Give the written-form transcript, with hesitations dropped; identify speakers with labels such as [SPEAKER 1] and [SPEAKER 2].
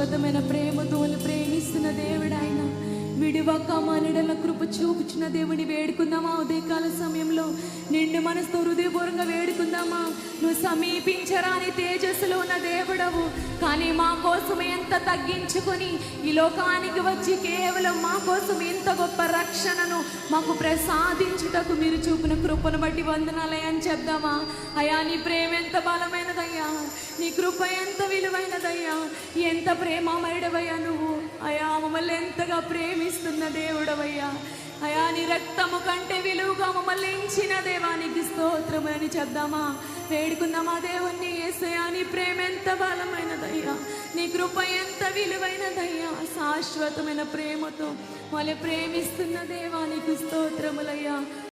[SPEAKER 1] శాశ్వతమైన ప్రేమతో ప్రేమిస్తున్న దేవుడు ఆయన. విడివక మనడల కృప చూపుచున్న దేవుని వేడుకుందామా? ఉదయకాల సమయంలో నిండు మనసుతో హృదయపూర్వకంగా వేడుకుందామా? నువ్వు సమీపించరాని తేజస్సులో ఉన్న దేవుడవు, కానీ మా కోసం ఎంత తగ్గించుకొని ఈ లోకానికి వచ్చి కేవలం మా కోసం ఎంత గొప్ప రక్షణను మాకు ప్రసాదించుటకు మీరు చూపిన కృపను బట్టి వందనాలయ్యా అని చెప్దామా? అయ్యా, నీ ప్రేమ ఎంత బలమైనదయ్యా, నీ కృప ఎంత విలువైనదయ్యా, ఎంత ప్రేమమయుడవయ్యా నువ్వు. అయ్యా, మమ్మల్ని ఎంతగా ప్రేమిస్తున్న దేవుడవయ్యా. అయ్యా, నీ రక్తము కంటే విలువగా మమ్మల్ని ఎంచిన దేవానికి స్తోత్రమని చెప్దామా? వేడుకుందామా దేవుణ్ణి? యేసయ్యా, నీ ప్రేమ ఎంత బలమైనదయ్యా, నీ కృప ఎంత విలువైనదయ్యా. శాశ్వతమైన ప్రేమతో మళ్ళీ ప్రేమిస్తున్న దేవానికి స్తోత్రములయ్యా.